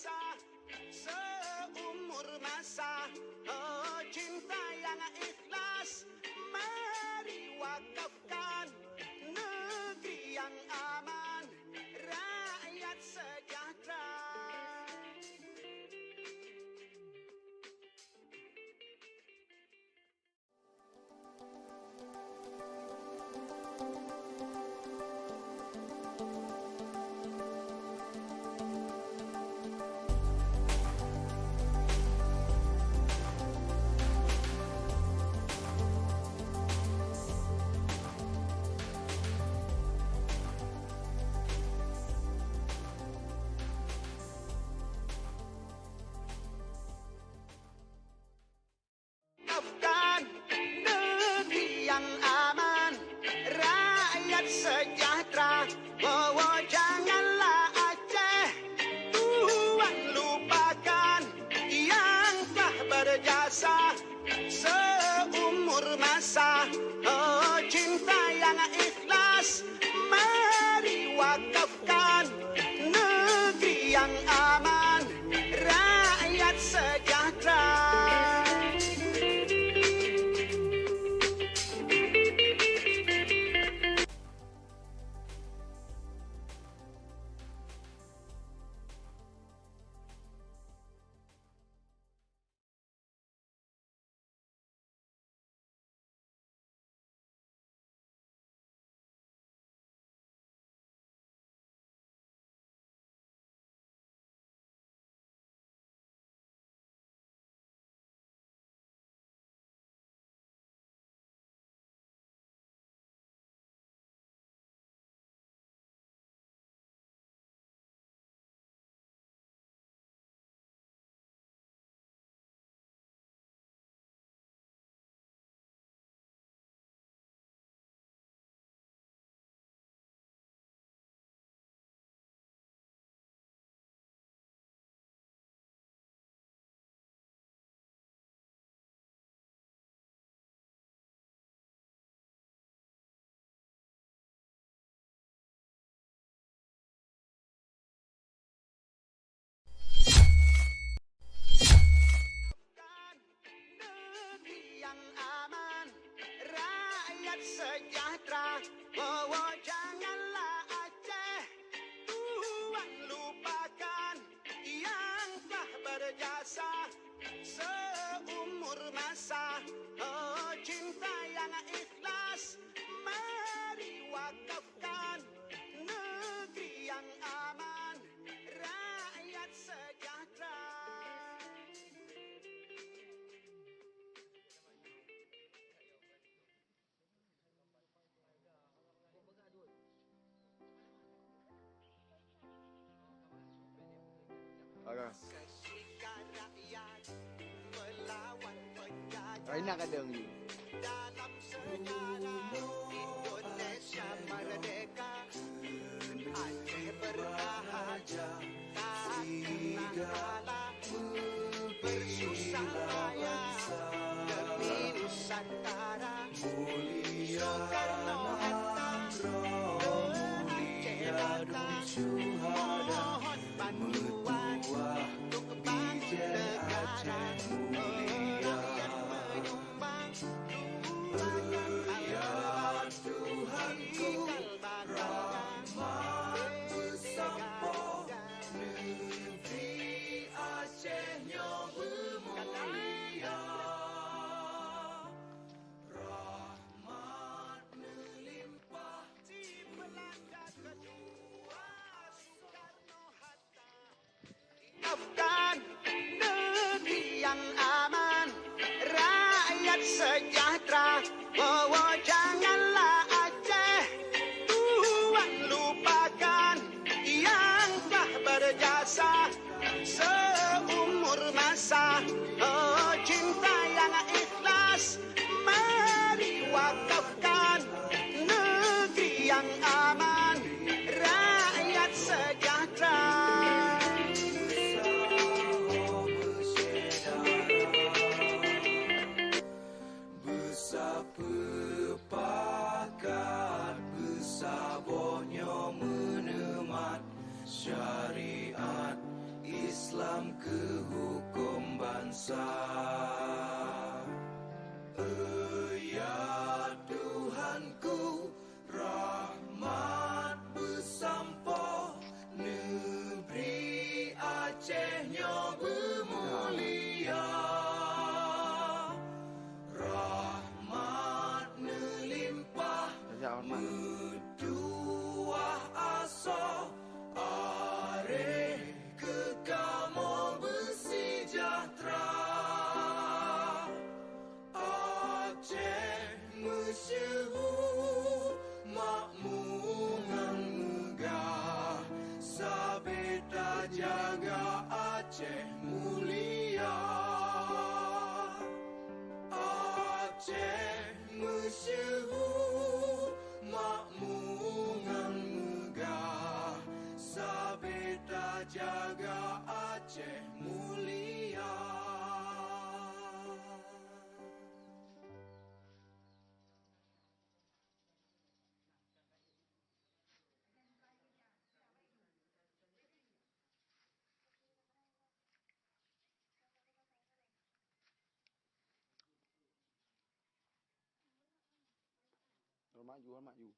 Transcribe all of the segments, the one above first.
berjasa seumur masa. Oh, cinta yang ikhlas, mari wakafkan negeri yang aman, rakyat sejahtera. Wakafkan negeri yang aman, rakyat sejahtera. Oh, oh, janganlah Aceh Tuhan lupakan yang telah berjasa seumur masa. Oh, cinta yang ikhlas, mari wakafkan negeri yang aman, rakyat sejahtera. Negeri yang aman, rakyat sejahtera. Oh, oh, janganlah Aceh Tuhan lupakan yang telah berjasa seumur masa. Oh, cinta yang ikhlas, mari wakafkan negeri yang aman, rakyat sejahtera. Raina kadang ni. Dalam sejarah Indonesia merdeka, Aceh berbahagia tak pernah kalah, bersusah payah demi Nusantara. Soekarno Hatta Aceh datang mohon bantuan untuk bangun negara. Wakafkan negeri yang aman, rakyat sejahtera. Oh, oh, janganlah Aceh Tuhan lupakan yang telah berjasa seumur masa. Oh, cinta yang ikhlas, mari wakafkan negeri yang aman, rakyat sejahtera. Syariat Islam dalam kehukum bangsa. Ya Tuhanku, rahmat bersampo, negeri Acehnya bermulia. Rahmat melimpah, metuah asa, are kekamo bersejahtera. Aceh masyhur, makmungan megah, sabeta jaga Aceh mulia. Aceh masyhur, makmungan megah, sabeta jaga Aceh mulia. Hormat you.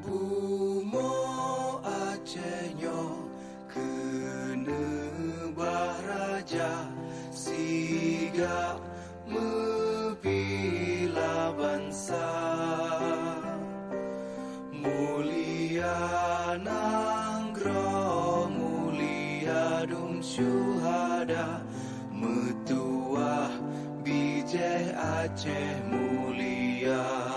Bumo Acehnya kena bahraja, siga membela bangsa. Mulia Nanggro, mulia Dum Syuhada, metuah bijih Aceh mulia.